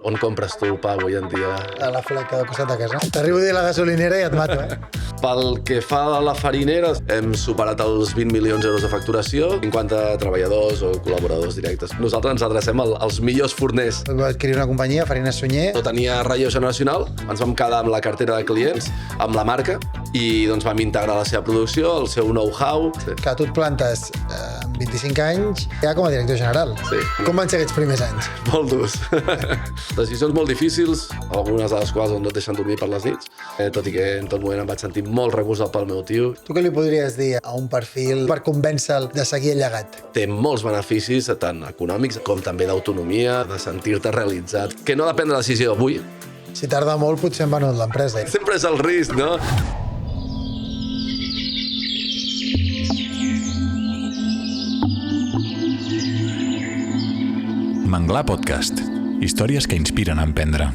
On compres tu el pa avui en dia? A la fleca del costat de casa. T'arribo a dir la gasolinera i et mato, Pel que fa a la farinera, hem superat els 20 milions d'euros de facturació, 50 treballadors o col·laboradors directes. Nosaltres ens adrecem als millors forners. Va adquirir una companyia, Farina Sunyer. No tenia relleu generacional, ens vam quedar amb la cartera de clients, amb la marca, i doncs vam integrar la seva producció, el seu know-how. Sí. Que tu et plantes amb 25 anys ja com a director general. Sí. Com van ser aquests primers anys? Molt durs. Decisions molt difícils, algunes de les quals no et deixen dormir per les nits, tot i que en tot moment em vaig sentir molt recolzat pel meu tio. Tu què li podries dir a un perfil per convèncer-lo de seguir el llegat? Té molts beneficis, tant econòmics com també d'autonomia, de sentir-te realitzat, que no depèn de la decisió d'avui. Si tarda molt, potser hem venut l'empresa. Sempre és el risc, no? Manglar Podcast. Històries que inspiren a emprendre.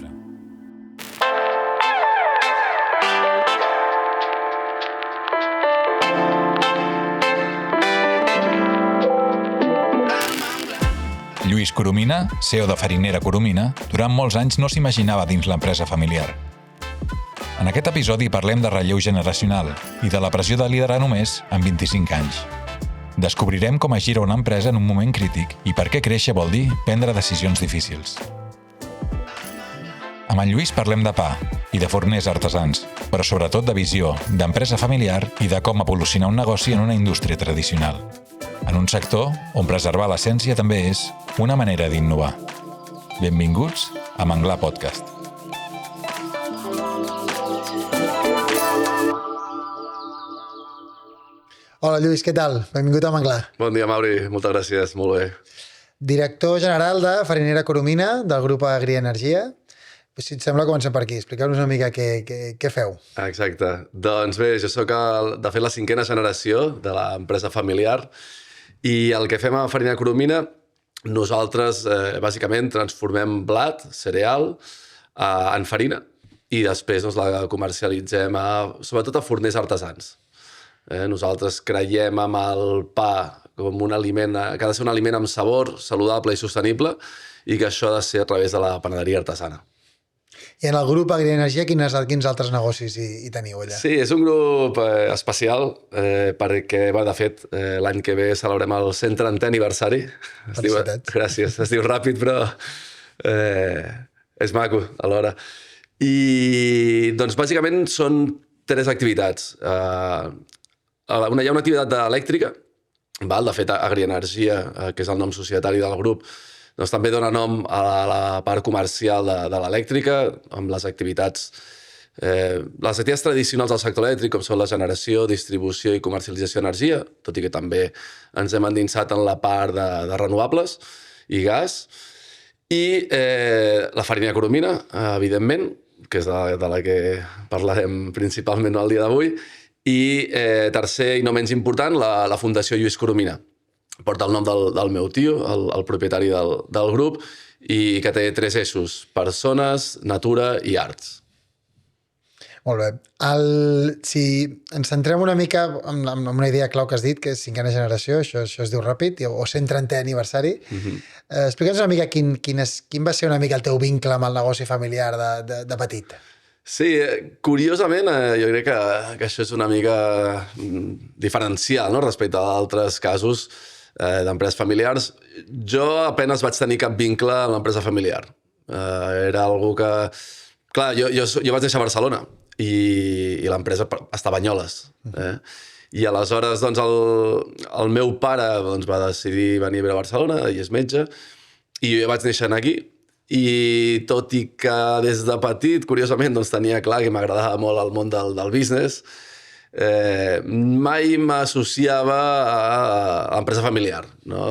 Lluís Coromina, CEO de Farinera Coromina, durant molts anys no s'imaginava dins l'empresa familiar. En aquest episodi parlem de relleu generacional i de la pressió de liderar només amb 25 anys. Descobrirem com es gira una empresa en un moment crític i per què créixer vol dir prendre decisions difícils. Amb en Lluís parlem de pa i de forners artesans, però sobretot de visió, d'empresa familiar i de com evolucionar un negoci en una indústria tradicional. En un sector on preservar l'essència també és una manera d'innovar. Benvinguts a Manglar Podcast. Hola, Lluís, què tal? Benvingut a Manglar. Bon dia, Mauri. Moltes gràcies. Molt bé. Director general de Farinera Coromina, del grup Agri Energia. Si et sembla, comencem per aquí. Expliqueu-nos una mica què feu. Exacte. Doncs bé, jo sóc, de fet, la 5a generació de l'empresa familiar i el que fem a Farinera Coromina, nosaltres, bàsicament, transformem blat, cereal, en farina i després la comercialitzem sobretot a forners artesans. Nosaltres creiem amb el pa com un aliment, que ha de ser un aliment amb sabor, saludable i sostenible, i que això ha de ser a través de la panaderia artesana. I en el grup Agri Energia, quins altres negocis hi teniu allà? Sí, és un grup especial perquè, de fet, l'any que ve celebrem el 130è aniversari. Felicitats. Gràcies, es diu ràpid, però és maco alhora. I, doncs, bàsicament són 3 activitats. Hi ha una activitat elèctrica, de fet, Agri Energia, que és el nom societari del grup, doncs també dona nom a la part comercial de l'elèctrica, amb les activitats tradicionals del sector elèctric, com són la generació, distribució i comercialització d'energia, tot i que també ens hem endinsat en la part de renovables i gas, i la Farinera Coromina, evidentment, que és de la que parlarem principalment el dia d'avui, i tercer i no menys important, la Fundació Lluís Coromina. Porta el nom del meu tio, el propietari del grup, i que té 3 eixos: persones, natura i arts. Molt bé. Si ens centrem una mica en una idea clau que has dit, que és 5a generació, això es diu ràpid, o 130è aniversari, explica'ns una mica quin va ser una mica el teu vincle amb el negoci familiar de petit. Sí, curiosament, jo crec que això és una mica diferencial, no?, respecte a d'altres casos d'empreses familiars. Jo apenas vaig tenir cap vincle amb l'empresa familiar. Era algú que... Clar, jo vaig néixer a Barcelona i l'empresa està a Banyoles. I aleshores doncs, el meu pare va decidir venir a viure a Barcelona, i és metge, i jo vaig néixer aquí. I tot i que des de petit, curiosament, tenia clar que m'agradava molt el món del business, mai m'associava a l'empresa familiar, no?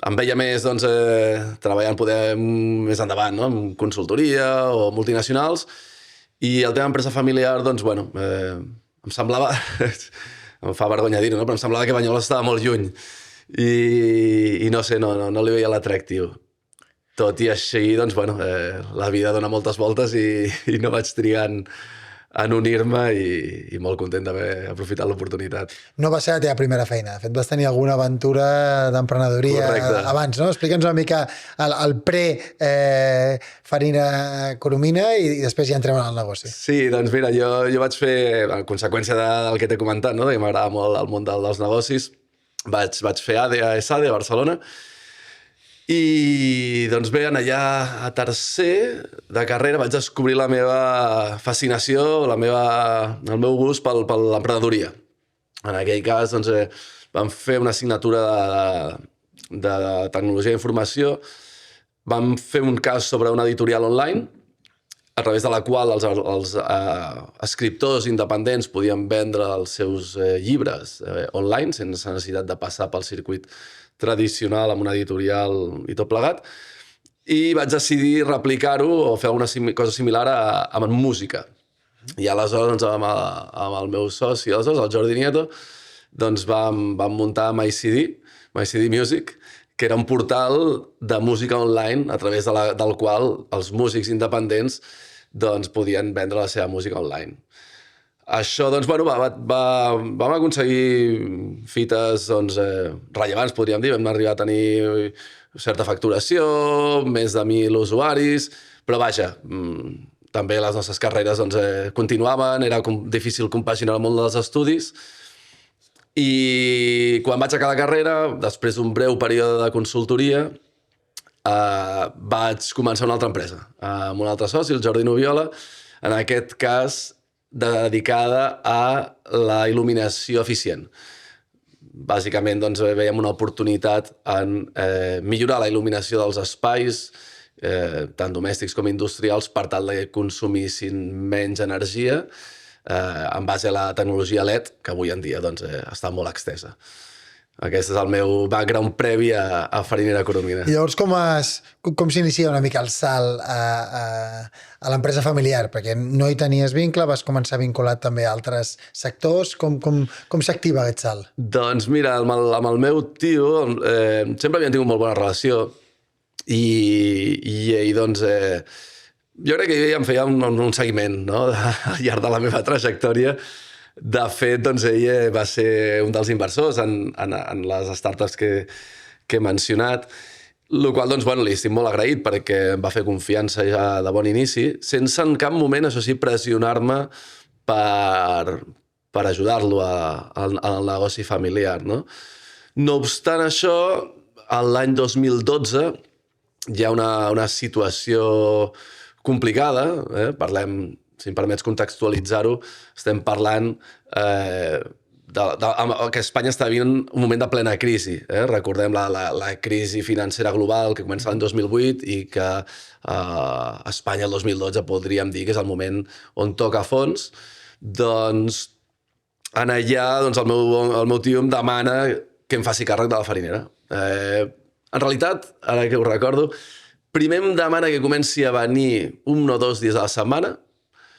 Em veia més treballant poder més endavant, no?, en consultoria o multinacionals, i el tema empresa familiar, em semblava, em fa vergonya dir-ho, no?, però em semblava que Banyoles estava molt lluny i no sé, no li veia l'atractiu. Tot i així, la vida dona moltes voltes i no vaig trigar en unir-me i molt content d'haver aprofitat l'oportunitat. No va ser la teva primera feina. De fet, vas tenir alguna aventura d'emprenedoria abans, no? Explica'ns una mica el pre-Farina Coromina i després ja entrem en el negoci. Sí, doncs mira, jo vaig fer, a conseqüència del que t'he comentat, no? Que m'agrada molt el món dels negocis, vaig fer ADE a ESADE a Barcelona. I doncs bé, allà a tercer de carrera vaig descobrir la meva fascinació, el meu gust per l'emprenedoria. En aquell cas doncs, vam fer una assignatura de tecnologia d'informació, vam fer un cas sobre una editorial online, a través de la qual els escriptors independents podien vendre els seus llibres online sense necessitat de passar pel circuit tradicional amb una editorial i tot plegat, i vaig decidir replicar-ho o fer una cosa similar amb música. I aleshores, doncs, amb el meu soci, el Jordi Nieto, doncs vam muntar MyCD Music, que era un portal de música online a través del qual els músics independents doncs, podien vendre la seva música online. Això, doncs, bueno, vam aconseguir fites doncs, rellevants, podríem dir. Vam arribar a tenir certa facturació, més de 1.000 usuaris, però vaja, també les nostres carreres doncs, continuaven, era difícil compaginar el món dels estudis. I quan vaig acabar la carrera, després d'un breu període de consultoria, vaig començar una altra empresa, amb un altre soci, el Jordi Noviola, en aquest cas dedicada a la il·luminació eficient. Bàsicament, doncs, veiem una oportunitat en millorar la il·luminació dels espais, tant domèstics com industrials, per tal que consumissin menys energia en base a la tecnologia LED, que avui en dia doncs, està molt extesa. Aquest és el meu background previ a Farinera Coromina. I llavors com s'inicia una mica el salt a l'empresa familiar? Perquè no hi tenies vincle, vas començar vinculat també a altres sectors. Com s'activa aquest salt? Doncs mira, amb el meu tio sempre havíem tingut molt bona relació i ell doncs... jo crec que ell em feia un seguiment, no? Al llarg de la meva trajectòria. De fet, doncs, ell va ser un dels inversors en les startups que he mencionat, el qual, doncs, bueno, li estic molt agraït perquè em va fer confiança ja de bon inici, sense en cap moment, això sí, pressionar-me per ajudar-lo al negoci familiar, no? No obstant això, l'any 2012 hi ha una situació complicada, parlem, si em permets contextualitzar-ho, estem parlant que Espanya està vivint un moment de plena crisi. Recordem la crisi financera global que comença l'any 2008 i que a Espanya el 2012 podríem dir que és el moment on toca fons. Doncs en allà el meu tio em demana que em faci càrrec de la farinera. En realitat, ara que ho recordo, primer em demana que comenci a venir 1 o 2 dies a la setmana,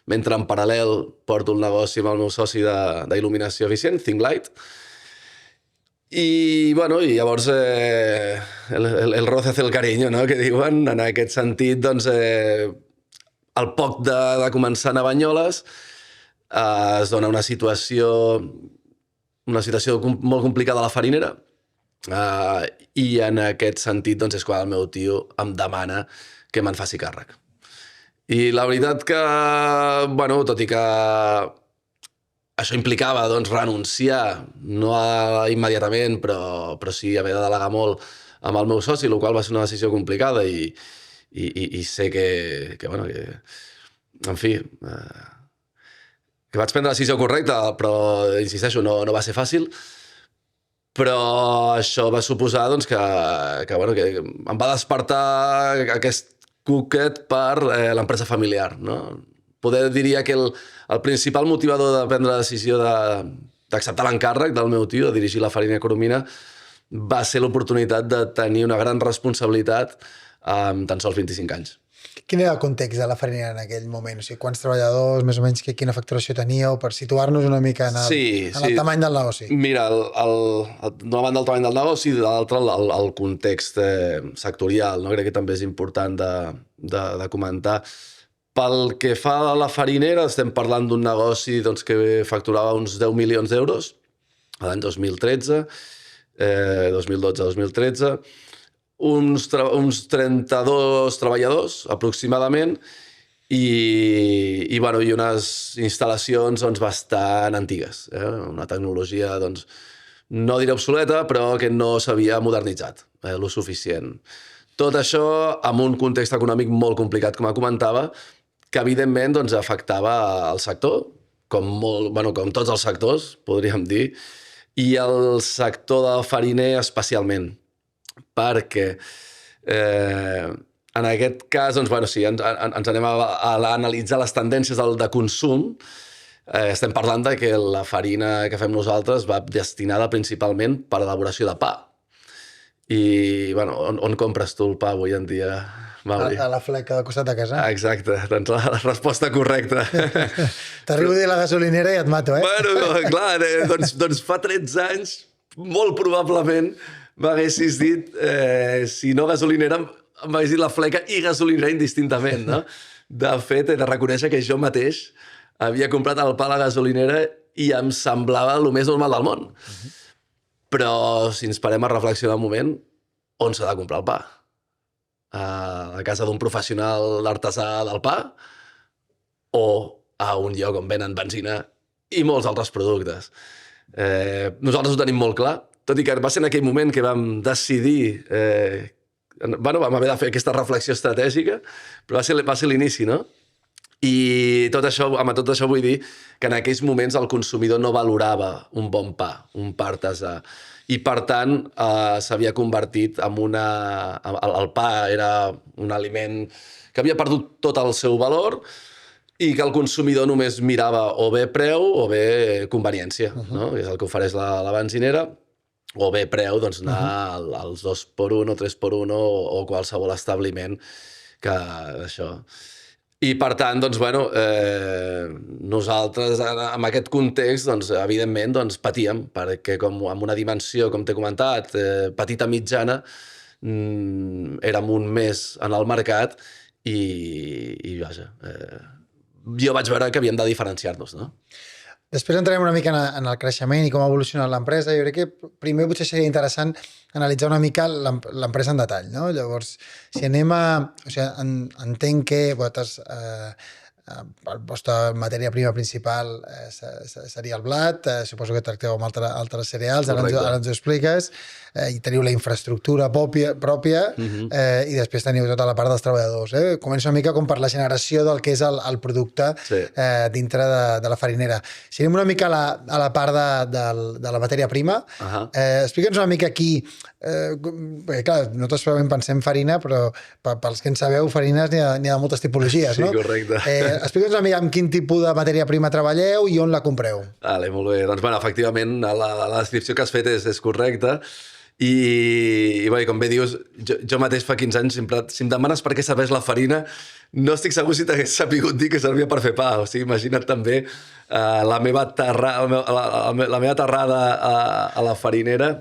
mentre en paral·lel porto un negoci amb el meu soci d'il·luminació eficient, ThinkLight. I llavors el roce hace el cariño, no?, que diuen. En aquest sentit, doncs, al poc de començar a anar a Banyoles es dona una situació molt complicada a la farinera, i en aquest sentit doncs, és quan el meu tio em demana que me'n faci càrrec. I la veritat que, tot i que això implicava renunciar, no immediatament, però sí haver de delegar molt amb el meu soci, el qual va ser una decisió complicada i sé que en fi, que vaig prendre la decisió correcta, però, insisteixo, no va ser fàcil. Però això va suposar que em va despertar aquest cuquet per l'empresa familiar, no? Poder diria que el principal motivador de prendre la decisió d'acceptar l'encàrrec del meu tio de dirigir la Farinera Coromina va ser l'oportunitat de tenir una gran responsabilitat amb tan sols 25 anys. Quin era el context de la farinera en aquell moment? O sigui, quants treballadors, més o menys, quina facturació teníeu, per situar-nos una mica en el tamany del negoci? Mira, d'una banda el tamany del negoci i de l'altra el context sectorial, no? Crec que també és important de comentar. Pel que fa a la farinera, estem parlant d'un negoci doncs, que facturava uns 10 milions d'euros l'any 2013, 2012-2013, uns 32 treballadors aproximadament i unes instal·lacions doncs, bastant antigues. Una tecnologia, doncs, no diré obsoleta, però que no s'havia modernitzat lo suficient. Tot això amb un context econòmic molt complicat, com comentava, que evidentment doncs, afectava el sector, com tots els sectors, podríem dir, i el sector del fariner especialment, perquè en aquest cas, doncs, si ens anem a analitzar les tendències de consum, estem parlant de que la farina que fem nosaltres va destinada principalment per a l'elaboració de pa. I on compres tu el pa avui en dia, Mauri? A la fleca del costat de casa. Exacte, doncs la resposta correcta. T'arribo a dir la gasolinera i et mato, Clar, doncs fa 13 anys, molt probablement m'haguessis dit, si no gasolinera, m'haguessis dit la fleca i gasolinera indistintament, no? De fet, he de reconèixer que jo mateix havia comprat el pa a la gasolinera i em semblava el més normal del món. Però si ens parem a reflexionar un moment, on s'ha de comprar el pa? A la casa d'un professional artesà del pa o a un lloc on venen benzina i molts altres productes? Nosaltres ho tenim molt clar, tot i que va ser en aquell moment que vam decidir, vam haver de fer aquesta reflexió estratègica, però va ser l'inici, no? I amb tot això vull dir que en aquells moments el consumidor no valorava un bon pa, un pa artesà. I per tant s'havia convertit en el pa era un aliment que havia perdut tot el seu valor i que el consumidor només mirava o bé preu o bé conveniència, no? És el que ofereix la benzinera, o bé preu, doncs anar als 2x1 o 3x1 o qualsevol establiment que això. I per tant, doncs, nosaltres en aquest context, doncs, evidentment, patíem, perquè amb una dimensió, com t'he comentat, petita mitjana, érem un mes en el mercat i vaja, jo vaig veure que havíem de diferenciar-nos, no? Després entrarem una mica en el creixement i com ha evolucionat l'empresa. Jo crec que primer potser seria interessant analitzar una mica l'empresa en detall, no? Llavors, si anem entenc que vosaltres, la vostra matèria prima principal seria el blat, suposo que tracteu amb altres cereals, ara ens ho expliques, i teniu la infraestructura pròpia i després teniu tota la part dels treballadors. Comença una mica com per la generació del que és el producte dintre de la farinera. Si anem una mica a la part de la matèria prima, explica'ns una mica aquí, perquè clar, nosaltres pensem farina, però pels que en sabeu, farines n'hi ha de moltes tipologies, no? Sí, correcte. Explica'ns una mica amb quin tipus de matèria prima treballeu i on la compreu. Vale, molt bé. Doncs, efectivament, la descripció que has fet és correcta. I com bé dius, jo mateix fa 15 anys, si em demanes per què serveix la farina, no estic segur si t'hagués sapigut dir que servia per fer pa. O sigui, imagina't també la meva aterrada a la farinera,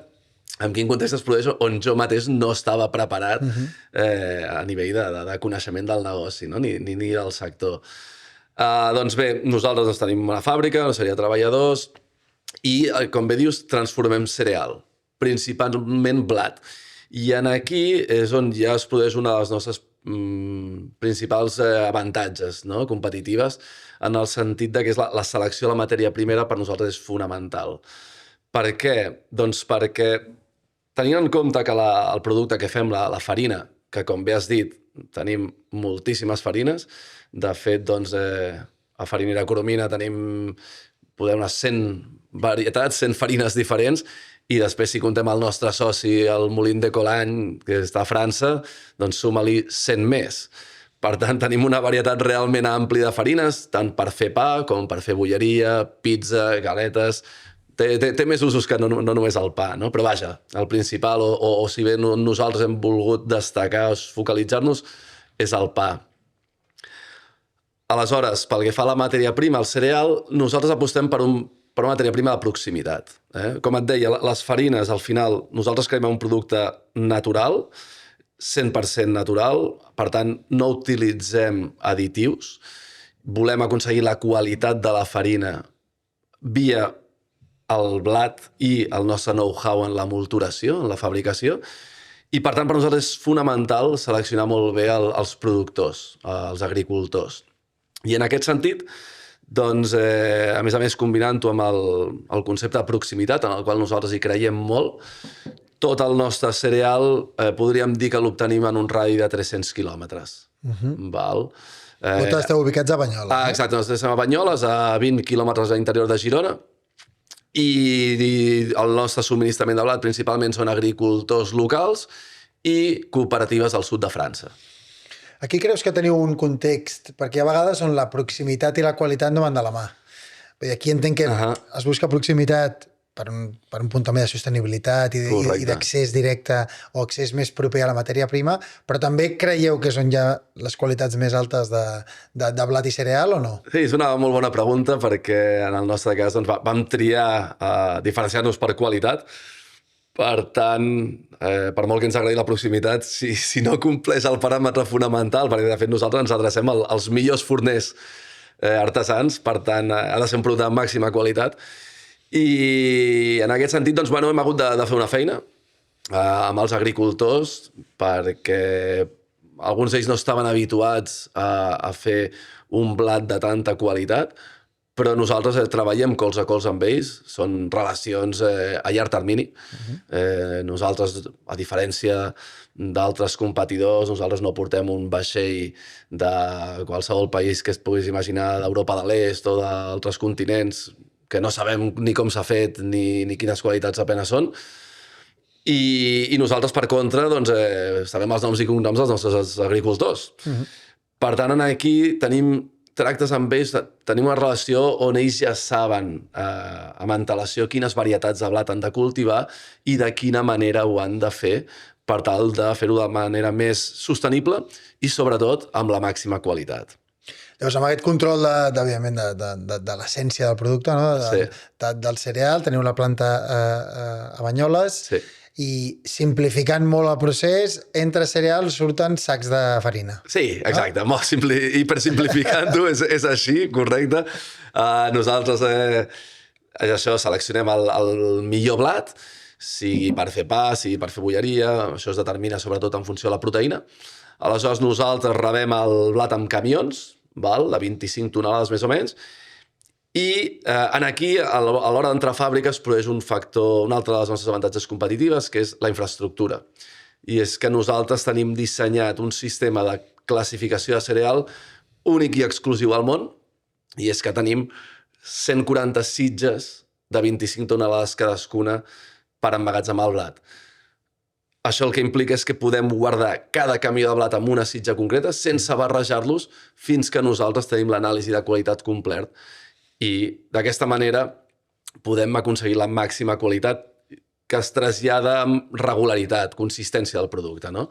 en quin context es produeix, on jo mateix no estava preparat a nivell de coneixement del negoci, no? ni del sector. Doncs bé, nosaltres tenim una fàbrica, una sèrie de treballadors, i, com bé dius, transformem cereal, principalment blat. I aquí és on ja es produeix una de les nostres principals avantatges, no? Competitives, en el sentit que és la selecció de la matèria primera per nosaltres és fonamental. Per què? Doncs perquè, tenint en compte que el producte que fem, la farina, que com bé has dit, tenim moltíssimes farines, de fet, doncs, a Farinera Coromina tenim unes 100 varietats, 100 farines diferents, i després, si contem el nostre soci, el Molin de Colany, que està a França, doncs suma-li 100 més. Per tant, tenim una varietat realment àmplia de farines, tant per fer pa com per fer bolleria, pizza, galetes. Té més usos que no només el pa, no? Però vaja, el principal, o si bé nosaltres hem volgut destacar o focalitzar-nos, és el pa. Aleshores, pel que fa a la matèria prima, el cereal, nosaltres apostem per una matèria prima de proximitat. Com et deia, les farines, al final, nosaltres creem un producte natural 100% natural, per tant, no utilitzem additius, volem aconseguir la qualitat de la farina via el blat i el nostre know-how en la molturació, en la fabricació, i per tant per nosaltres és fonamental seleccionar molt bé els productors, els agricultors. I en aquest sentit, doncs, a més, combinant-ho amb el concepte de proximitat, en el qual nosaltres hi creiem molt, tot el nostre cereal podríem dir que l'obtenim en un radi de 300 quilòmetres. Val? Vosaltres esteu ubicats a Banyoles. Exacte, nosaltres estem a Banyoles, a 20 quilòmetres a l'interior de Girona, i el nostre subministrament de blat principalment són agricultors locals i cooperatives al sud de França. Aquí creus que teniu un context, perquè a vegades on la proximitat i la qualitat no van de la mà. Aquí entenc que es busca proximitat per un punt també de sostenibilitat i d'accés directe o accés més proper a la matèria prima, però també creieu que és on hi ha les qualitats més altes de blat i cereal o no? Sí, és una molt bona pregunta perquè en el nostre cas doncs, vam triar diferenciar-nos per qualitat. Per tant, per molt que ens agradi la proximitat, si no compleix el paràmetre fonamental, perquè de fet nosaltres ens adrecem als millors forners artesans, per tant ha de ser un producte de màxima qualitat. I en aquest sentit doncs, hem hagut de fer una feina amb els agricultors perquè alguns d'ells no estaven habituats a fer un blat de tanta qualitat, però nosaltres treballem colze a colze amb ells, són relacions a llarg termini. Nosaltres, a diferència d'altres competidors, nosaltres no portem un vaixell de qualsevol país que es puguis imaginar d'Europa de l'Est o d'altres continents, que no sabem ni com s'ha fet ni quines qualitats apenas són. I nosaltres, per contra, doncs, sabem els noms i cognoms dels nostres agricultors. Per tant, aquí tenim tractes amb ells, tenim una relació on ells ja saben amb antelació quines varietats de blat han de cultivar i de quina manera ho han de fer per tal de fer-ho de manera més sostenible i, sobretot, amb la màxima qualitat. Llavors, amb aquest control, òbviament, de l'essència del producte, no? Del cereal, teniu la planta a Banyoles, i simplificant molt el procés, entre cereals surten sacs de farina. Sí, exacte, molt hipersimplificant-ho, és així, correcte. Nosaltres això seleccionem el millor blat, sigui per fer pa, sigui per fer bolleria, això es determina sobretot en funció de la proteïna. Aleshores, nosaltres rebem el blat amb camions, de 25 tonelades més o menys, i aquí, a l'hora d'entrar a fàbrica, es produeix un factor, un altre de les nostres avantatges competitives, que és la infraestructura. I és que nosaltres tenim dissenyat un sistema de classificació de cereal únic i exclusiu al món, i és que tenim 140 sitges de 25 tonelades cadascuna per emmagatzemar el blat. Això el que implica és que podem guardar cada camió de blat en una sitja concreta sense barrejar-los fins que nosaltres tenim l'anàlisi de qualitat complet. I d'aquesta manera podem aconseguir la màxima qualitat que es trasllada amb regularitat, consistència del producte, no?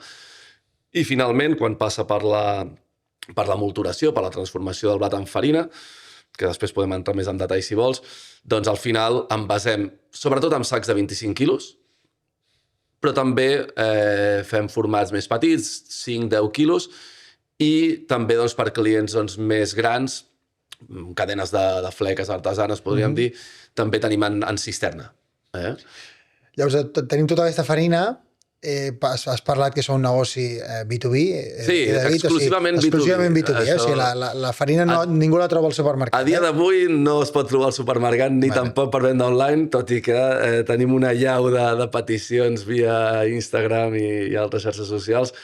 I finalment, quan passa per la molturació, per la transformació del blat en farina, que després podem entrar més en detall si vols, doncs al final envasem sobretot amb sacs de 25 quilos, però també fem formats més petits, 5-10 quilos, i també doncs, per clients doncs, més grans, cadenes de fleques artesanes, podríem dir, també tenim en cisterna. Llavors, tenim tota aquesta farina, has parlat que és un negoci B2B. Sí, exclusivament B2B. Exclusivament B2B, o sigui, la farina ningú la troba al supermercat. A dia d'avui no es pot trobar al supermercat ni tampoc per venda online, tot i que tenim una llau de peticions via Instagram i altres xarxes socials.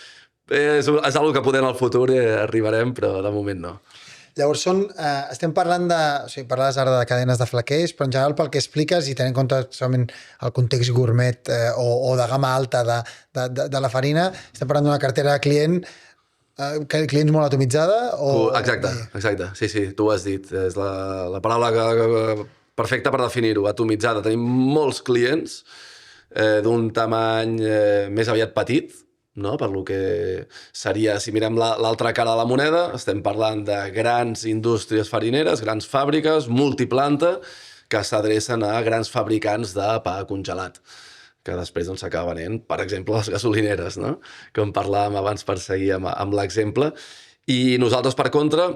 És una cosa que podem al futur arribarem, però de moment no. Llavors, estem parlant parlaves ara de cadenes de flequers, però en general pel que expliques i tenint en compte el context gourmet o de gamma alta de la farina, estem parlant d'una cartera de clients molt atomitzada? Exacte. Sí, tu ho has dit. És la paraula perfecta per definir-ho, atomitzada. Tenim molts clients d'un tamany més aviat petit, no? Per lo que seria, si mirem l'altra cara de la moneda, estem parlant de grans indústries farineres, grans fàbriques, multiplanta, que s'adrecen a grans fabricants de pa congelat, que després doncs, s'acaba venent, per exemple, les gasolineres, no? Com parlàvem abans per seguir amb l'exemple. I nosaltres, per contra,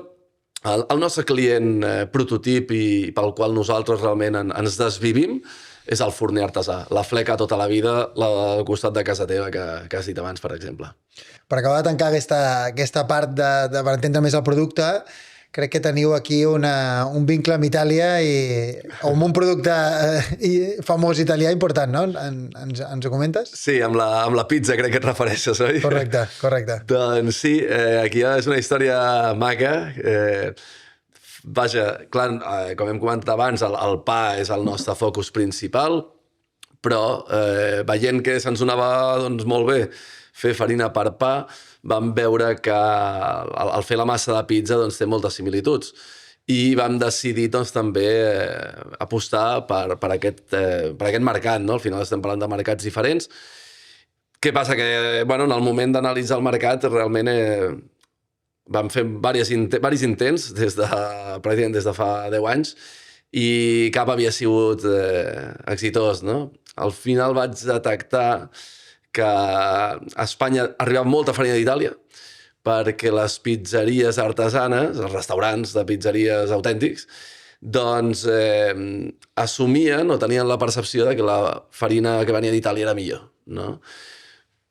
el nostre client prototip i pel qual nosaltres realment ens desvivim és el forner artesà, la fleca tota la vida, al costat de casa teva, que has dit abans, per exemple. Per acabar de tancar aquesta part per entendre més el producte, crec que teniu aquí un vincle amb Itàlia o amb un producte famós italià important, no? Ens ho comentes? Sí, amb la pizza crec que et refereixes, oi? Correcte. Doncs sí, aquí és una història maca. Vaja, clar, com hem comentat abans, el pa és el nostre focus principal, però veient que se'ns donava doncs, molt bé fer farina per pa, vam veure que al fer la massa de pizza doncs, té moltes similituds i vam decidir doncs, també apostar per aquest mercat. No? Al final estem parlant de mercats diferents. Què passa? Que bueno, en el moment d'analitzar el mercat realment vam fer diversos intents pràcticament des de fa 10 anys i cap havia sigut exitós. No? Al final vaig detectar que a Espanya arribava molta farina d'Itàlia perquè les pizzeries artesanes, els restaurants de pizzeries autèntics, doncs assumien o tenien la percepció de que la farina que venia d'Itàlia era millor, no?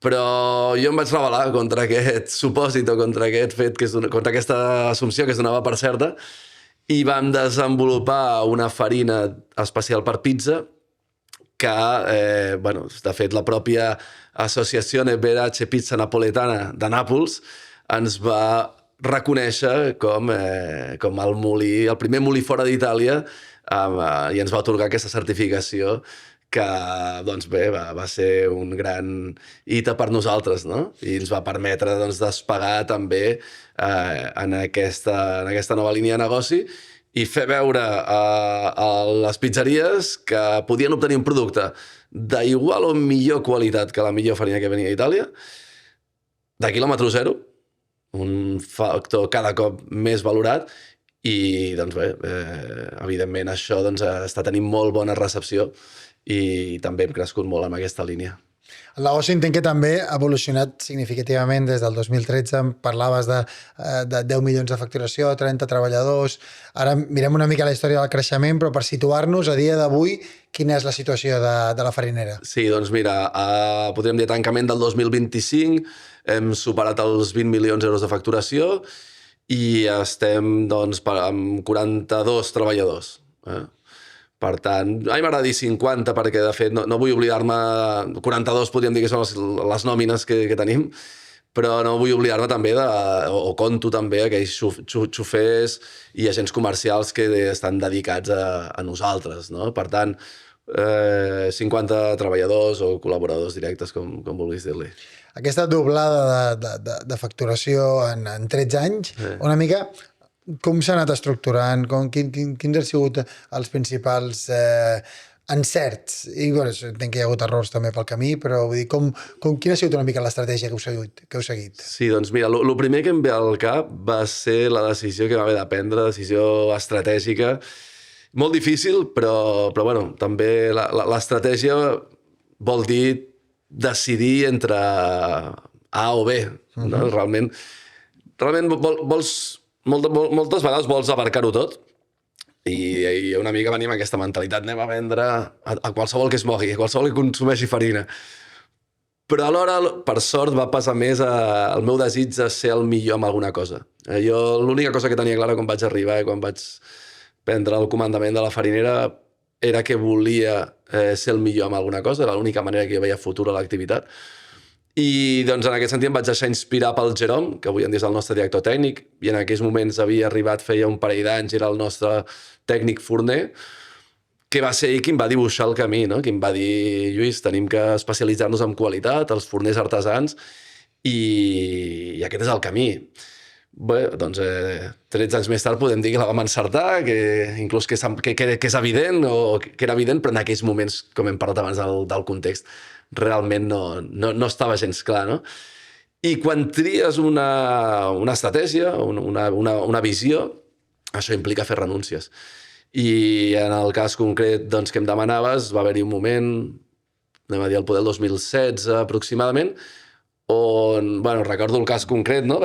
Però jo em vaig rebel·lar contra aquest supòsit o contra aquest fet, contra aquesta assumpció que es donava per certa, i vam desenvolupar una farina especial per pizza que, de fet, la pròpia Associazione Verace Pizza Napoletana de Nàpols ens va reconèixer com el primer molí fora d'Itàlia i ens va atorgar aquesta certificació que, doncs bé, va ser un gran hita per nosaltres, no? I ens va permetre despegar també en aquesta nova línia de negoci i fer veure a les pizzeries que podien obtenir un producte d'igual o millor qualitat que la millor farina que venia d'Itàlia, de quilòmetre zero, un factor cada cop més valorat i, doncs bé, evidentment això està tenint molt bona recepció i també hem crescut molt en aquesta línia. El negoci entenc que també ha evolucionat significativament des del 2013. Parlaves de 10 milions de facturació, 30 treballadors. Ara mirem una mica la història del creixement, però per situar-nos a dia d'avui, quina és la situació de la farinera? Sí, doncs mira, podríem dir tancament del 2025, hem superat els 20 milions d'euros de facturació i estem amb 42 treballadors. Per tant, a mi m'agrada dir 50 perquè, de fet, no vull oblidar-me... 42 podríem dir que són les nòmines que tenim, però no vull oblidar-me també o conto també aquells xofers i agents comercials que estan dedicats a nosaltres, no? Per tant, 50 treballadors o col·laboradors directes, com vulguis dir-li. Aquesta doblada de facturació en 13 anys, una mica... Com s'ha anat estructurant? Quins han sigut els principals encerts? I entenc que hi ha hagut errors també pel camí, però vull dir, quina ha sigut una mica l'estratègia que heu seguit? Sí, doncs mira, el primer que em ve al cap va ser la decisió que va haver de prendre, decisió estratègica, molt difícil, però bueno, també l'estratègia vol dir decidir entre A o B, no? Realment moltes vegades vols abarcar-ho tot i una mica venim amb aquesta mentalitat, anem a vendre a qualsevol que es mogui, a qualsevol que consumeixi farina. Però alhora, per sort, va passar més el meu desig de ser el millor en alguna cosa. Jo l'única cosa que tenia clara quan vaig arribar i quan vaig prendre el comandament de la farinera era que volia ser el millor en alguna cosa, era l'única manera que jo veia futur a l'activitat. I doncs en aquest sentit em vaig deixar inspirar pel Jerome, que avui en dia és el nostre director tècnic, i en aquells moments havia arribat feia un parell d'anys, era el nostre tècnic forner, que va ser ell qui em va dibuixar el camí, no? Qui em va dir, Lluís, tenim que especialitzar-nos en qualitat, els forners artesans, i aquest és el camí. Bé, doncs 13 anys més tard podem dir que la vam encertar, que inclús que és evident, o que era evident, però en aquells moments, com hem parlat abans del context, realment no estava gens clar, no? I quan tries una estratègia, una visió, això implica fer renúncies. I en el cas concret doncs, que em demanaves, va haver-hi un moment, anem a dir, poder el 2016 aproximadament, on, bueno, recordo el cas concret, no?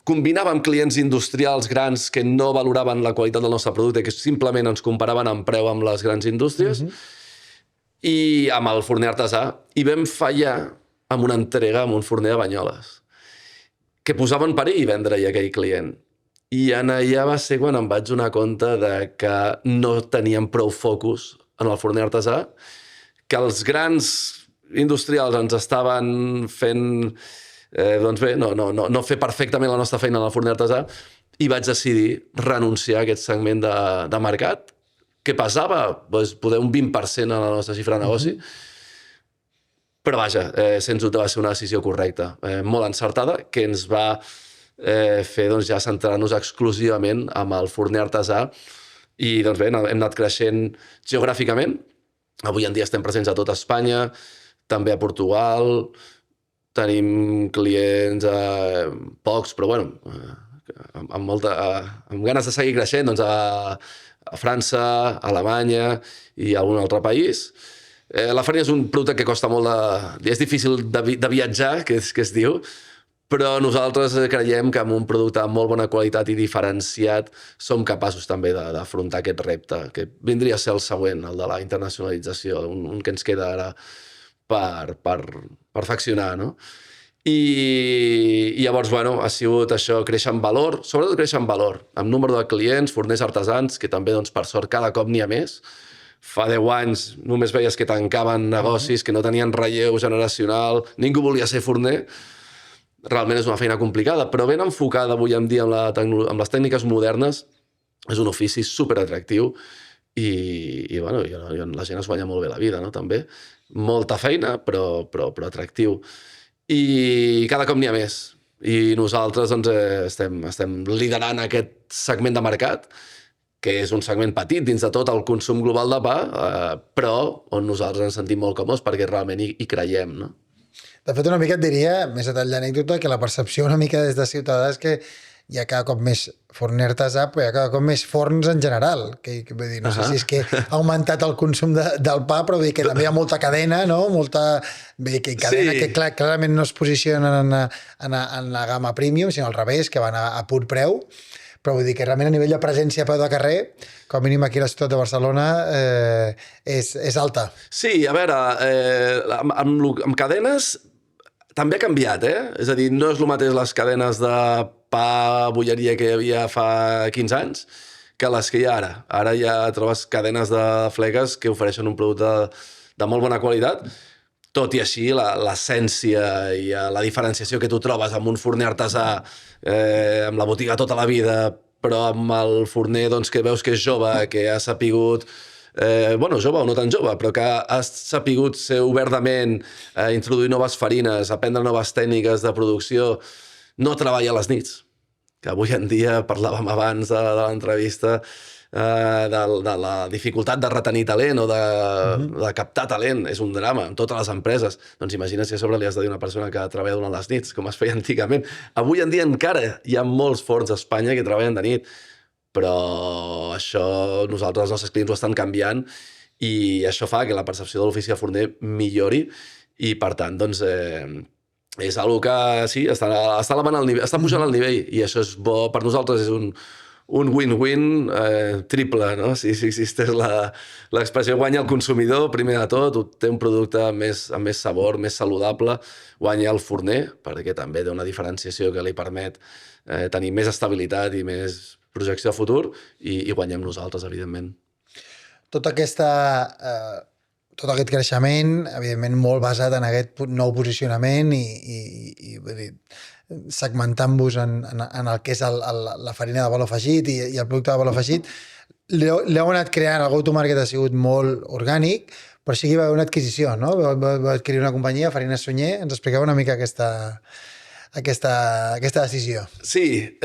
Combinàvem clients industrials grans que no valoraven la qualitat del nostre producte, que simplement ens comparaven en preu amb les grans indústries, i amb el forner artesà, i vam fallar amb una entrega amb un forner de Banyoles, que posava en perill vendre-hi a aquell client. I allà va ser quan em vaig donar compte de que no teníem prou focus en el forner artesà, que els grans industrials ens estaven fent, doncs bé, no fer perfectament la nostra feina en el forner artesà, i vaig decidir renunciar a aquest segment de mercat, que pesava poder un 20% en la nostra xifra de negoci, però vaja, sens dubte va ser una decisió correcta, molt encertada, que ens va fer ja centrar-nos exclusivament amb el forner artesà, i doncs bé, hem anat creixent geogràficament. Avui en dia estem presents a tot Espanya, també a Portugal, tenim clients pocs, però bueno, amb ganes de seguir creixent, doncs a França, a Alemanya i a algun altre país. La farina és un producte que costa molt és difícil de viatjar, que es diu, però nosaltres creiem que amb un producte amb molt bona qualitat i diferenciat som capaços també d'afrontar aquest repte, que vindria a ser el següent, el de la internacionalització, un que ens queda ara per perfeccionar, no? I llavors, bueno, ha sigut això, créixer en valor, sobretot créixer en valor, amb número de clients, forners artesans, que també, doncs, per sort, cada cop n'hi ha més. Fa 10 anys només veies que tancaven negocis, que no tenien relleu generacional, ningú volia ser forner. Realment és una feina complicada, però ben enfocada avui en dia amb les tècniques modernes, és un ofici superatractiu i bueno, la gent es guanya molt bé la vida, no? També. Molta feina, però atractiu. I cada cop n'hi ha més. I nosaltres doncs, estem liderant aquest segment de mercat, que és un segment petit dins de tot el consum global de pa, però on nosaltres ens sentim molt còmodes perquè realment hi creiem, no? De fet, una mica et diria, més a tall d'anècdota, que la percepció una mica des de Ciutadà és que hi ha cada cop més forner artesà, però hi ha cada cop més forns en general. Vull dir, no sé si és que ha augmentat el consum del pa, però vull dir que també hi ha molta cadena, no? Molta cadena que clarament no es posicionen en la gamma premium, sinó al revés, que van a pur preu. Però vull dir que realment a nivell de presència a peu de carrer, com a mínim aquí a la ciutat de Barcelona, és alta. Sí, a veure, amb cadenes també ha canviat, És a dir, no és el mateix les cadenes de pa, bolleria que hi havia fa 15 anys que les que hi ha ara. Ara ja trobes cadenes de fleques que ofereixen un producte de molt bona qualitat, tot i així l'essència i la diferenciació que tu trobes amb un forner artesà, amb la botiga tota la vida, però amb el forner doncs, que veus que és jove, que ha sapigut jove o no tan jove, però que ha sapigut ser obertament, introduir noves farines, aprendre noves tècniques de producció, no treballa a les nits, que avui en dia parlàvem abans de l'entrevista de la dificultat de retenir talent o de captar talent, és un drama en totes les empreses. Doncs imagina si a sobre li has de dir a una persona que treballa durant les nits, com es feia antigament. Avui en dia encara hi ha molts forns a Espanya que treballen de nit, però això nosaltres, els nostres clients ho estan canviant i això fa que la percepció de l'ofici de forner millori i per tant doncs és una que sí, està elevant el nivell, està pujant el nivell i això és bo per nosaltres, és un win-win triple, no? Si existeix l'expressió, guanya el consumidor primer de tot, té un producte amb més sabor, més saludable, guanya el forner perquè també té una diferenciació que li permet tenir més estabilitat i més projecció de futur i guanyem nosaltres, evidentment. Tot aquest creixement, evidentment, molt basat en aquest nou posicionament i segmentant-vos en el que és la farina de valor afegit i el producte de valor afegit, l'heu anat creant, el go-to-market ha sigut molt orgànic, però sí que hi va haver una adquisició, no? Va adquirir una companyia, Farines Sunyer. Ens expliqueu una mica aquesta decisió. Sí,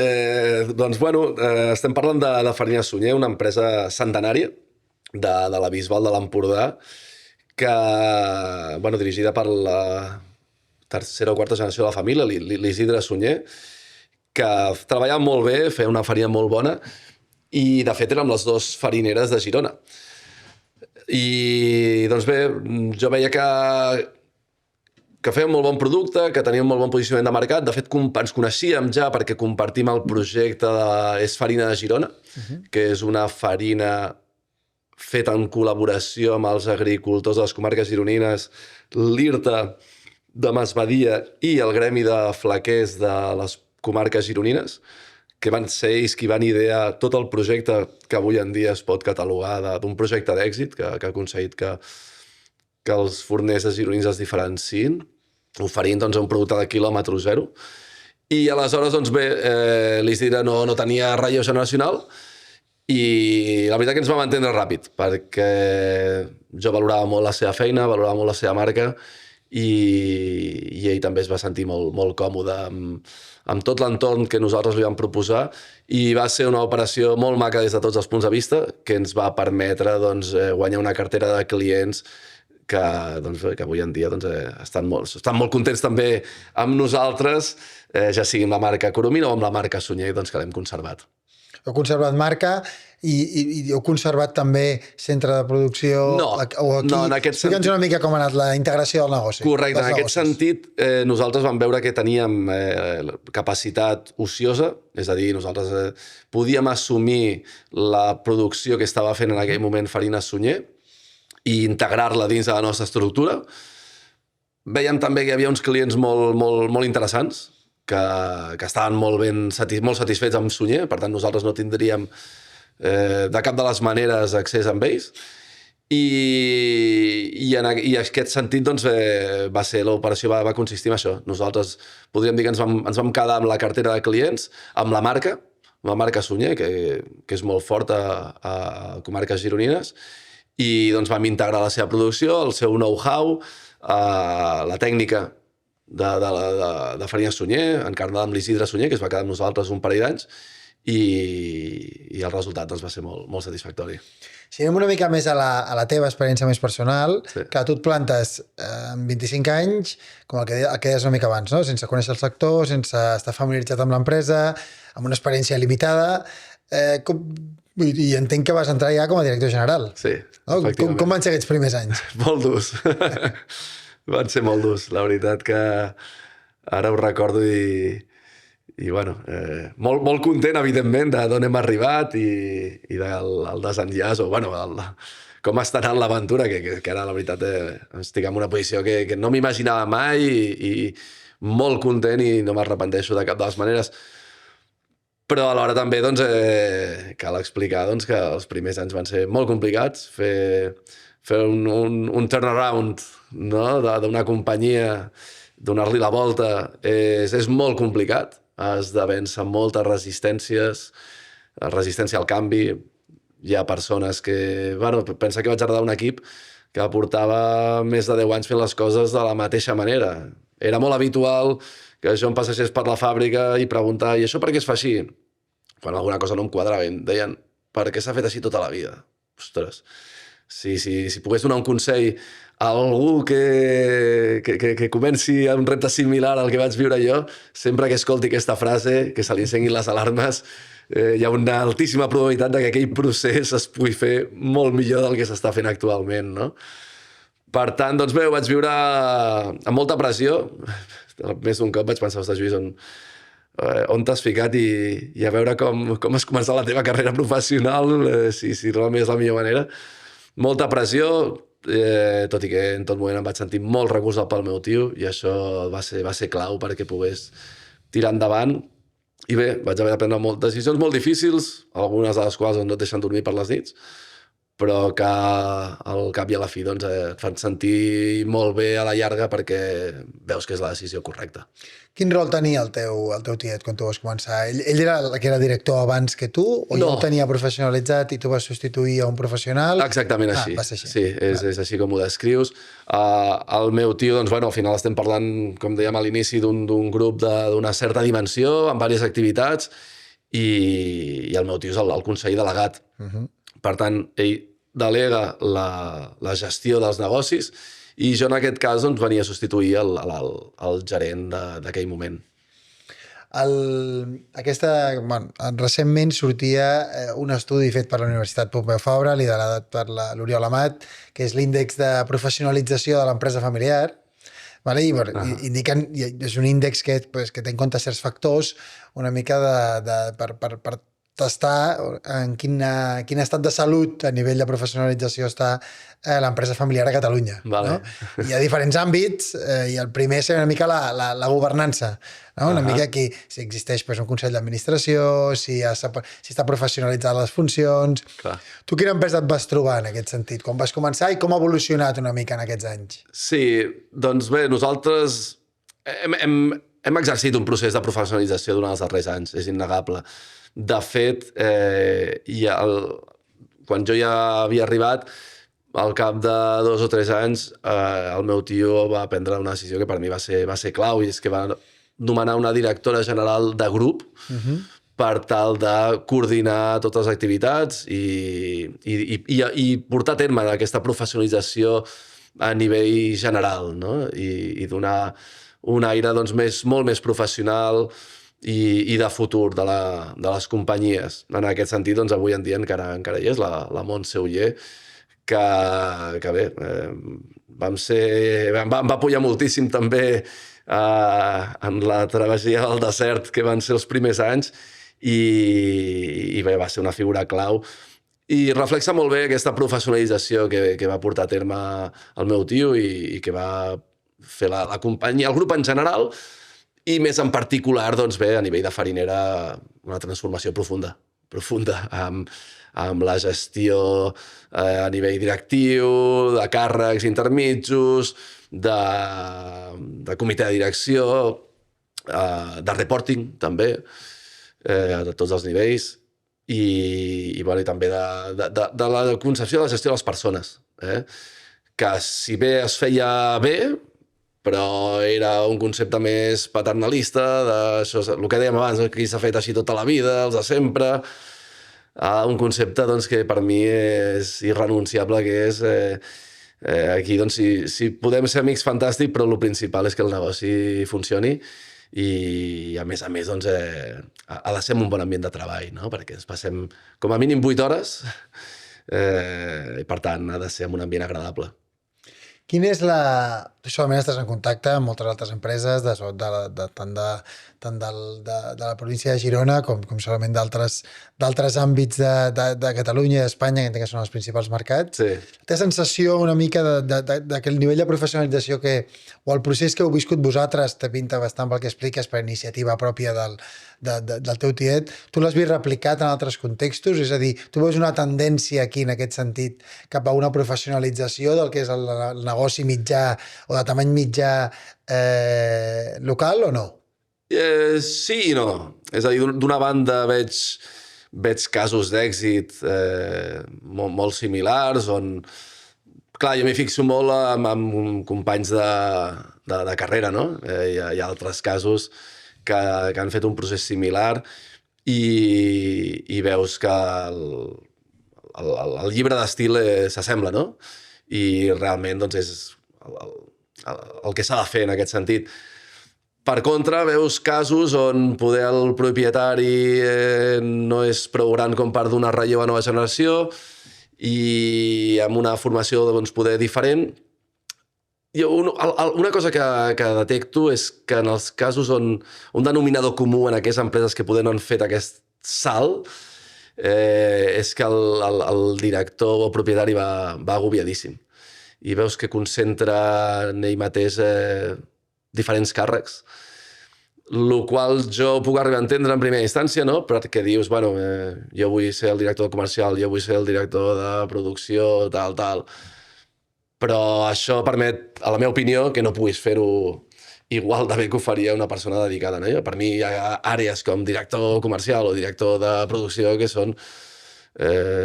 doncs bueno, estem parlant de Farines Sunyer, una empresa centenària de la Bisbal de l'Empordà, que, bueno, dirigida per la tercera o quarta generació de la família, l'Isidre Sunyer, que treballava molt bé, feia una farina molt bona, i de fet érem les dues farineres de Girona. I, doncs bé, jo veia que fèiem molt bon producte, que teníem molt bon posicionament de mercat. De fet, ens coneixíem ja perquè compartim el projecte És Farina de Girona, que és una farina feta en col·laboració amb els agricultors de les comarques gironines, l'IRTA de Masbadia i el Gremi de Flaquers de les comarques gironines, que van ser ells qui van idear tot el projecte que avui en dia es pot catalogar d'un projecte d'èxit, que ha aconseguit que els forners gironins es diferenciïn, oferint doncs, un producte de quilòmetre zero. I aleshores, doncs bé, l'Isidre no tenia relleu generacional i la veritat que ens vam entendre ràpid, perquè jo valorava molt la seva feina, valorava molt la seva marca i ell també es va sentir molt còmode amb tot l'entorn que nosaltres li vam proposar i va ser una operació molt maca des de tots els punts de vista que ens va permetre guanyar una cartera de clients que avui en dia estan molt contents també amb nosaltres, ja sigui amb la marca Coromina o amb la marca Sunyer, que l'hem conservat. Heu conservat marca i heu conservat també centre de producció? No, en aquest sentit... Explica'ns una mica com ha anat la integració del negoci. Correcte, en aquest sentit nosaltres vam veure que teníem capacitat ociosa, és a dir, nosaltres podíem assumir la producció que estava fent en aquell moment Farina Sunyer i integrar-la dins de la nostra estructura. Vèiem també que hi havia uns clients molt interessants, que estaven molt satisfets amb Sunyer, per tant nosaltres no tindríem de cap de les maneres accés amb ells i en aquest sentit va ser l'operació va consistir en això. Nosaltres podríem dir que ens vam quedar amb la cartera de clients, amb la marca Sunyer, que és molt forta a comarques gironines, i vam integrar la seva producció, el seu know-how, la tècnica de Farina Sunyer, encarnada amb l'Isidre Sunyer, que es va quedar amb nosaltres un parell d'anys, i el resultat va ser molt satisfactori. Si anem una mica més a la teva experiència més personal, sí. Que tu et plantes amb 25 anys, com el que deies una mica abans, no? Sense conèixer el sector, sense estar familiaritzat amb l'empresa, amb una experiència limitada, i entenc que vas entrar ja com a director general. Sí, no? efectivament. Com van ser aquests primers anys? Molt durs. Van ser molt durs. La veritat que ara ho recordo i bueno, molt content, evidentment, d'on hem arribat i del desenllaç, o bueno, com està anant l'aventura, que ara, la veritat, estic en una posició que no m'imaginava mai i molt content i no m'arrepenteixo de cap de les maneres. Però alhora també cal explicar que els primers anys van ser molt complicats, fer un turnaround, no? D'una companyia, donar-li la volta, és molt complicat. Has de vèncer moltes resistència al canvi. Hi ha persones que... pensa que vaig heredar un equip que portava més de 10 anys fent les coses de la mateixa manera. Era molt habitual que jo em passegés per la fàbrica i preguntar i això per què es fa així? Quan alguna cosa no em quadrava, em deien per què s'ha fet així tota la vida? Ostres, si pogués donar un consell a algú que comenci un repte similar al que vaig viure jo, sempre que escolti aquesta frase, que se li encenguin les alarmes, hi ha una altíssima probabilitat que aquell procés es pugui fer molt millor del que s'està fent actualment, no? Per tant, doncs bé, ho vaig viure amb molta pressió. Més d'un cop vaig pensar, ostres, Lluís, on t'has ficat i a veure com has començat la teva carrera professional, si realment és la millor manera. Molta pressió, tot i que en tot moment em vaig sentir molt recolzat pel meu tio i això va ser clau perquè pogués tirar endavant. I bé, vaig haver de prendre decisions molt difícils, algunes de les quals no et deixen dormir per les nits, però que al cap i a la fi et fan sentir molt bé a la llarga perquè veus que és la decisió correcta. Quin rol tenia el teu tiet quan tu vas començar? Ell era el que era director abans que tu? O no. Ja ho tenia professionalitzat i tu vas substituir a un professional? Exactament així. Va ser així. Sí, és així com ho descrius. El meu tio, al final estem parlant, com dèiem a l'inici, d'un grup d'una certa dimensió, amb diverses activitats, i el meu tio és el conseller delegat. Per tant, ell delega la gestió dels negocis i jo en aquest cas venia a substituir el gerent d'aquell moment. Recentment sortia un estudi fet per la Universitat Pompeu Fabra, liderat per l'Oriol Amat, que és l'índex de professionalització de l'empresa familiar, vale? Indiquen, és un índex que té en compte certs factors una mica per testar en quin estat de salut a nivell de professionalització està l'empresa familiar a Catalunya. Vale. No? Hi ha diferents àmbits i el primer és una mica la governança. No? Una mica aquí, si existeix un consell d'administració, si està professionalitzat les funcions... Clar. Tu quina empresa et vas trobar en aquest sentit? Com vas començar i com ha evolucionat una mica en aquests anys? Sí, doncs bé, nosaltres hem exercit un procés de professionalització durant els darrers anys, és innegable. De fet, quan jo ja havia arribat, al cap de 2 o 3 anys, el meu tio va prendre una decisió que per mi va ser clau, i és que va nomenar una directora general de grup per tal de coordinar totes les activitats i portar a terme aquesta professionalització a nivell general, no? I donar un aire doncs, molt més professional i de futur de les companyies. En aquest sentit, doncs, avui en dia encara hi és la Montse Oller, que bé, em va apoyar moltíssim també en la travessia del desert, que van ser els primers anys, i bé, va ser una figura clau. I reflexa molt bé aquesta professionalització que va portar a terme el meu tio i que va fer la companyia, el grup en general, i més en particular, doncs bé, a nivell de farinera, una transformació profunda, amb la gestió a nivell directiu, de càrrecs intermitjos, de comitè de direcció, de reporting, també, de tots els nivells, i també de la concepció de la gestió de les persones, que si bé es feia bé, però era un concepte més paternalista, el que dèiem abans, que s'ha fet així tota la vida, els de sempre, un concepte doncs, que per mi és irrenunciable, que és aquí, doncs, si podem ser amics, fantàstic, però el principal és que el negoci funcioni i, a més, doncs, ha de ser un bon ambient de treball, no? Perquè ens passem com a mínim 8 hores i, per tant, ha de ser en un ambient agradable. Quin és Tu solament estàs en contacte amb moltes altres empreses, tant de la província de Girona com solament d'altres àmbits de Catalunya i d'Espanya, que entenc que són els principals mercats. Sí. Té sensació una mica d'aquell nivell de professionalització o el procés que heu viscut vosaltres te pinta bastant pel que expliques per iniciativa pròpia del teu tiet. Tu l'has vist replicat en altres contextos? És a dir, tu veus una tendència aquí, en aquest sentit, cap a una professionalització del que és el negoci mitjà o de tamany mitjà local o no? Sí i no. És a dir, d'una banda veig casos d'èxit molt similars, on, clar, jo m'hi fixo molt amb companys de carrera, no? Hi ha altres casos que han fet un procés similar i veus que el llibre d'estil s'assembla, no? I realment doncs, és el que s'ha de fer en aquest sentit. Per contra, veus casos on poder el propietari no és prou gran com per donar relleu a nova generació i amb una formació doncs, poder diferent. Una cosa que detecto és que en els casos on un denominador comú en aquestes empreses que poder no han fet aquest salt és que el director o propietari va agobiadíssim. I veus que concentra en ell mateix diferents càrrecs, el qual jo puc arribar a entendre en primera instància, no? Perquè dius, bueno, jo vull ser el director comercial, jo vull ser el director de producció, tal. Però això permet, a la meva opinió, que no puguis fer-ho igual de bé que ho faria una persona dedicada. No? Per mi hi ha àrees com director comercial o director de producció que són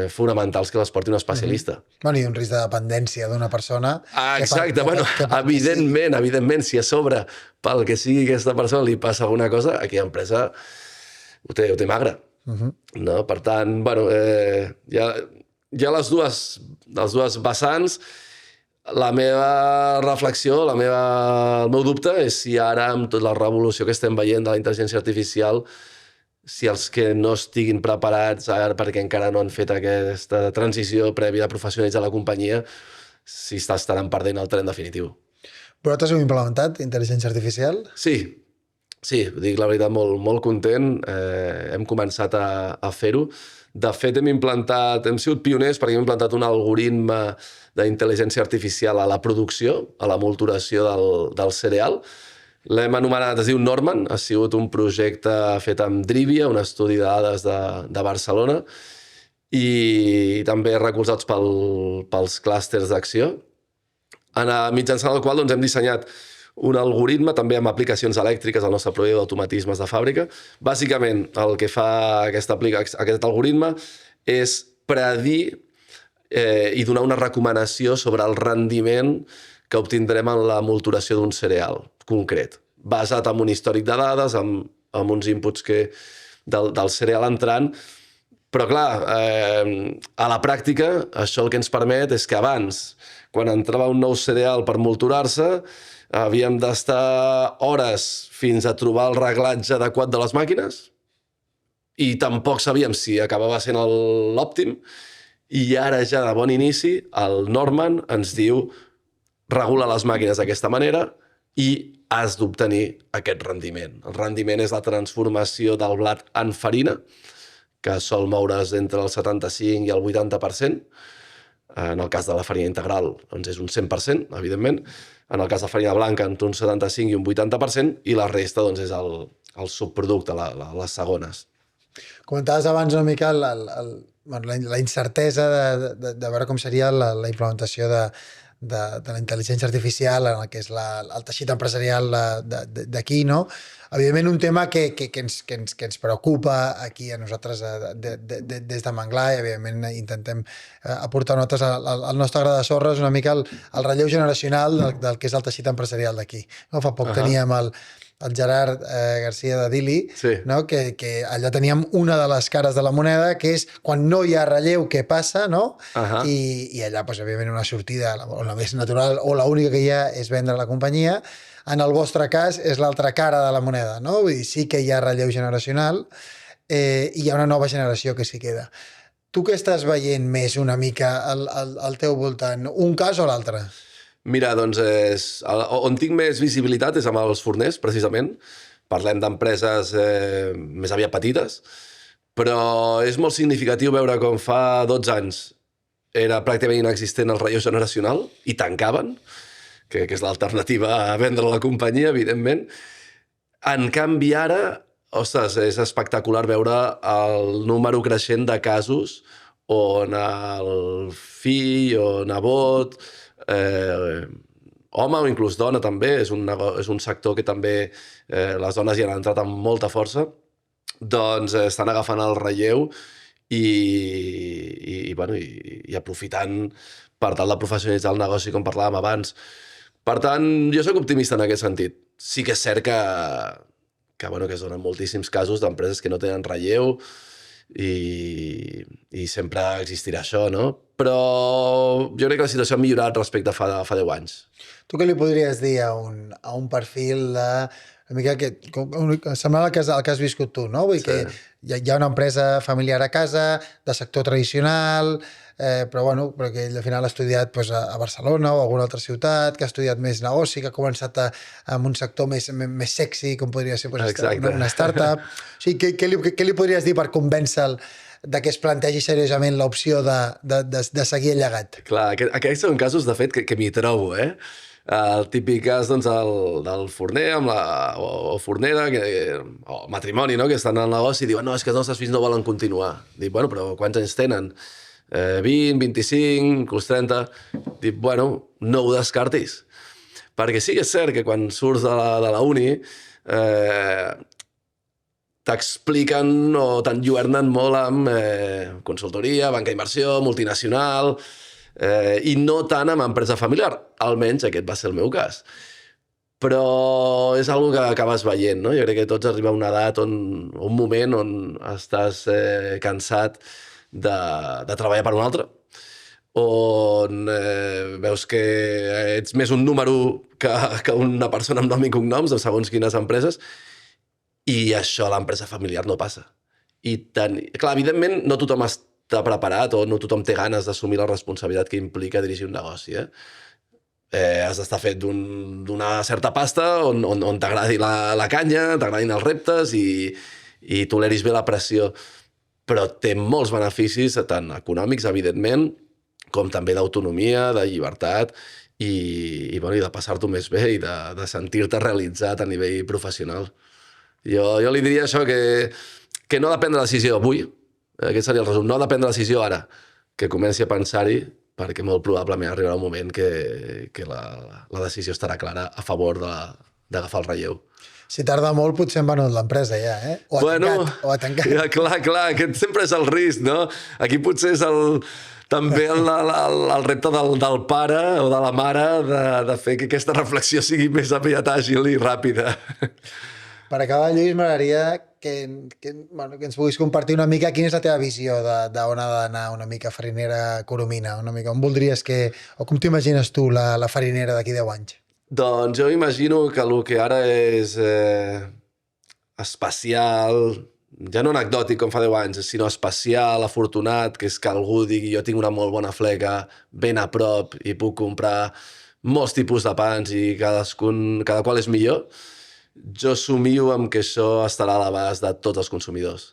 fonamentals que les porti un especialista. Bueno, i un risc de dependència d'una persona... Exacte, evidentment, si a sobre, pel que sigui aquesta persona, li passa alguna cosa, aquella empresa ho té magre. No? Per tant, bueno, hi ha les dues vessants. La meva reflexió, el meu dubte és si ara, amb tota la revolució que estem veient de la intel·ligència artificial, si els que no estiguin preparats ara perquè encara no han fet aquesta transició prèvia de professionals de la companyia, si estaran perdent el tren definitiu. Vosaltres heu implementat intel·ligència artificial? Sí, dic la veritat, molt content. Hem començat a fer-ho. De fet, hem sigut pioners perquè hem implantat un algoritme d'intel·ligència artificial a la producció, a la molturació del cereal. L'hem anomenat, es diu Norman, ha sigut un projecte fet amb Drivia, un estudi de dades de Barcelona, i també recolzats pels clústers d'acció, mitjançant el qual hem dissenyat un algoritme també amb aplicacions elèctriques al nostre proveïdor d'automatismes de fàbrica. Bàsicament, el que fa aquest algoritme és predir i donar una recomanació sobre el rendiment que obtindrem en la molturació d'un cereal concret, basat en un històric de dades, amb uns inputs del cereal entrant. Però clar, a la pràctica, això el que ens permet és que abans, quan entrava un nou cereal per molturar-se, havíem d'estar hores fins a trobar el reglatge adequat de les màquines i tampoc sabíem si acabava sent l'òptim. I ara ja de bon inici el Norman ens diu regula les màquines d'aquesta manera i has d'obtenir aquest rendiment. El rendiment és la transformació del blat en farina, que sol moure's entre el 75 i el 80%. En el cas de la farina integral doncs és un 100%, evidentment. En el cas de farina blanca, entre un 75 i un 80%, i la resta doncs, és el subproducte, les segones. Comentaves abans una mica la incertesa de veure com seria la implementació de la intel·ligència artificial en el que és el teixit empresarial d'aquí, no? Evidentment, un tema que ens preocupa aquí a nosaltres des de Manglar, i evidentment intentem aportar notes al nostre gra de sorra, és una mica el relleu generacional del que és el teixit empresarial d'aquí. Fa poc teníem el Gerard García de Dili, sí, no? que allà teníem una de les cares de la moneda, que és quan no hi ha relleu, què passa, no? I allà, doncs, evidentment, una sortida, o la més natural, o l'única que hi ha és vendre la companyia. En el vostre cas, és l'altra cara de la moneda, no? Vull dir, sí que hi ha relleu generacional i hi ha una nova generació que s'hi queda. Tu què estàs veient més una mica al teu voltant? Un cas o l'altre? Mira, doncs, on tinc més visibilitat és amb els forners, precisament. Parlem d'empreses més aviat petites, però és molt significatiu veure com fa 12 anys era pràcticament inexistent el relleu generacional i tancaven, que és l'alternativa a vendre la companyia, evidentment. En canvi, ara, ostres, és espectacular veure el número creixent de casos on el fill o nebot, home o inclús dona també, és un sector que també les dones hi han entrat amb molta força, doncs estan agafant el relleu i aprofitant per tal de professionalitzar el negoci, com parlàvem abans. Per tant, jo soc optimista en aquest sentit. Sí que és cert que es donen moltíssims casos d'empreses que no tenen relleu i sempre existirà això, no? Però jo crec que la situació ha millorat respecte a fa 10 anys. Tu què li podries dir a un perfil de... Una mica que sembla el que has viscut tu, no? Vull dir que hi ha una empresa familiar a casa, de sector tradicional, però que ell al final ha estudiat a Barcelona o a alguna altra ciutat, que ha estudiat més negoci, que ha començat amb un sector més sexy, com podria ser una startup. O sigui, què li podries dir per convèncer-lo que es plantegi seriosament l'opció de seguir el llegat? Clar, aquests són casos, de fet, que m'hi trobo, El típic cas del forner o fornera o matrimoni, no? Que estan al negoci i diuen no, és que els nostres fills no volen continuar. Dic, bueno, però quants anys tenen? 20, 25, inclús 30. Dic, bueno, no ho descartis. Perquè sí que és cert que quan surts de la uni t'expliquen o t'enlluernen molt amb consultoria, banca d'inversió, multinacional, i no tant amb empresa familiar. Almenys aquest va ser el meu cas. Però és una cosa que acabes veient, no? Jo crec que tots arriba a una edat, un moment on estàs cansat de treballar per un altre, on veus que ets més un número que una persona amb nom i cognoms de segons quines empreses, i això a l'empresa familiar no passa. Clar, evidentment no tothom està preparat o no tothom té ganes d'assumir la responsabilitat que implica dirigir un negoci, has d'estar fet d'una certa pasta on t'agradi la canya, t'agradin els reptes i toleris bé la pressió, però té molts beneficis, tant econòmics, evidentment, com també d'autonomia, de llibertat i de passar-t'ho més bé i de sentir-te realitzat a nivell professional. Jo li diria això, que no ha de prendre la decisió avui, aquest seria el resum, no ha de prendre la decisió ara, que comenci a pensar-hi, perquè molt probablement arribarà un moment que la decisió estarà clara a favor d'agafar el relleu. Si tarda molt, potser han venut l'empresa ja, O ha tancat. Ja, clar, aquest sempre és el risc, no? Aquí potser és també el repte del pare o de la mare de fer que aquesta reflexió sigui més aviat àgil i ràpida. Per acabar, Lluís, m'agradaria que ens puguis compartir una mica quina és la teva visió d'on ha d'anar una mica Farinera Coromina, una mica on voldries o com t'imagines tu la farinera d'aquí 10 anys? Doncs jo imagino que el que ara és especial, ja no anecdòtic com fa 10 anys, sinó especial, afortunat, que és que algú digui jo tinc una molt bona fleca ben a prop i puc comprar molts tipus de pans i cada qual és millor. Jo somio amb que això estarà a l'abast de tots els consumidors,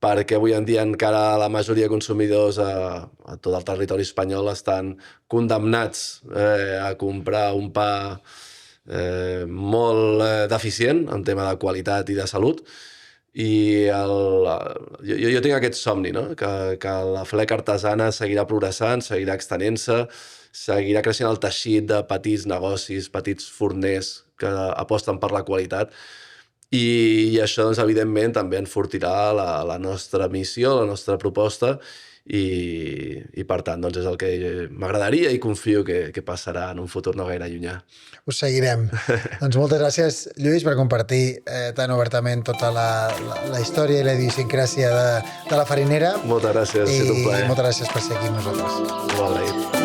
perquè avui en dia encara la majoria de consumidors a tot el territori espanyol estan condemnats a comprar un pa molt deficient en tema de qualitat i de salut, i jo tinc aquest somni, no? Que la fleca artesana seguirà progressant, seguirà extenent-se, seguirà creixent el teixit de petits negocis, petits forners que aposten per la qualitat, i això, doncs, evidentment, també enfortirà la nostra missió, la nostra proposta, i per tant, doncs, és el que m'agradaria i confio que passarà en un futur no gaire llunyà. Us seguirem. Doncs moltes gràcies, Lluís, per compartir tan obertament tota la història i la idiosincràsia de la farinera. Moltes gràcies, ha estat un plaer. I moltes gràcies per ser aquí amb nosaltres. Molt agraït.